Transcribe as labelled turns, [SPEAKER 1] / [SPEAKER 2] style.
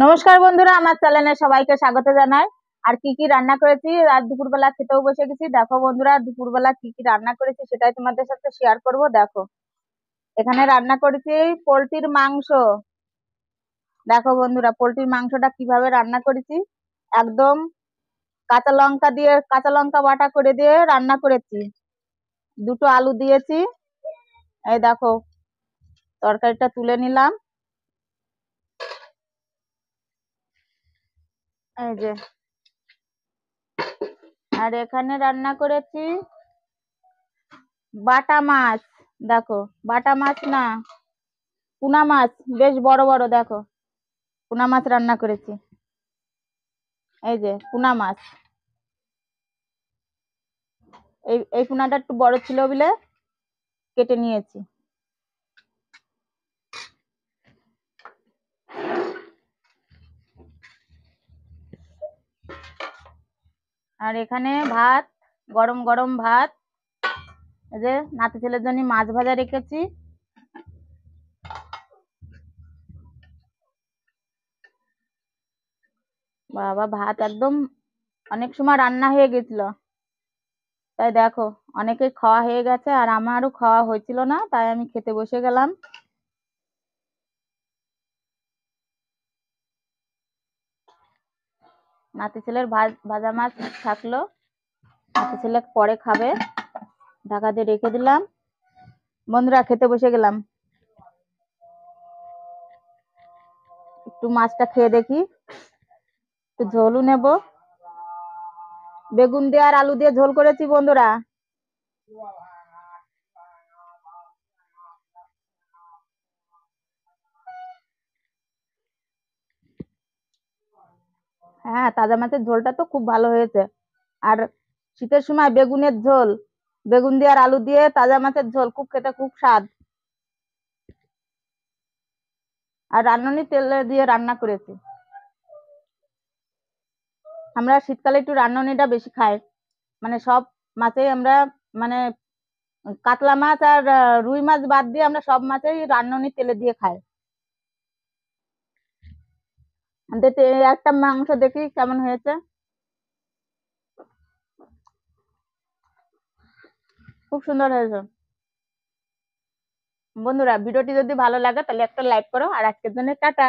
[SPEAKER 1] নমস্কার বন্ধুরা, আমার চ্যানেলে সবাইকে স্বাগত জানাই। আর কি কি রান্না করেছি, আর দুপুরবেলা খেতেও বসে গেছি। দেখো বন্ধুরা, দুপুরবেলা কি কি রান্না করেছি সেটাই তোমাদের সাথে শেয়ার করব। দেখো, এখানে রান্না করেছি পোলট্রির মাংস। দেখো বন্ধুরা, পোলট্রির মাংসটা কিভাবে রান্না করেছি, একদম কাঁচা লঙ্কা বাটা করে দিয়ে রান্না করেছি। দুটো আলু দিয়েছি। এই দেখো, তরকারিটা তুলে নিলাম। এই যে, আর এখানে রান্না করেছি বাটা মাছ। দেখো, বাটা মাছ না, পুনা মাছ, বেশ বড় বড়। দেখো, পুনা মাছ রান্না করেছি। এই যে পুনা মাছ, এই এই পুনাটা একটু বড় ছিল বলে কেটে নিয়েছি। আর এখানে ভাত, গরম গরম ভাত। এই যে নাতি ছেলের জন্য মাছ ভাজা রেখেছি। বাবা, ভাত একদম অনেক সময় রান্না হয়ে গেছিল, তাই দেখো অনেকে খাওয়া হয়ে গেছে, আর আমারও খাওয়া হয়েছিল না, তাই আমি খেতে বসে গেলাম। নাতি ছেলের ভাজা মাছ থাকলো, নাতি ছেলে পরে খাবে, ঢাকা দিয়ে রেখে দিলাম। বন্ধুরা, খেতে বসে গেলাম। একটু মাছটা খেয়ে দেখি, একটু ঝোলও নেব। বেগুন দিয়ে আর আলু দিয়ে ঝোল করেছি বন্ধুরা। হ্যাঁ, তাজা মাছের ঝোলটা তো খুব ভালো হয়েছে। আর শীতের সময় বেগুনের ঝোল, বেগুন দিয়ে আর আলু দিয়ে তাজা মাছের ঝোল খুব খেতে খুব স্বাদ। আর রান্নানি তেল দিয়ে রান্না করেছি। আমরা শীতকালে একটু রান্নানিটা বেশি খাই, মানে সব মাছেই আমরা, মানে কাতলা মাছ আর রুই মাছ বাদ দিয়ে আমরা সব মাছেই রান্নানি তেলে দিয়ে খাই। একটা মাংস দেখি কেমন হয়েছে। খুব সুন্দর হয়েছে। বন্ধুরা, ভিডিওটি যদি ভালো লাগে তাহলে একটা লাইক করো, আর আজকের জন্য টাটা।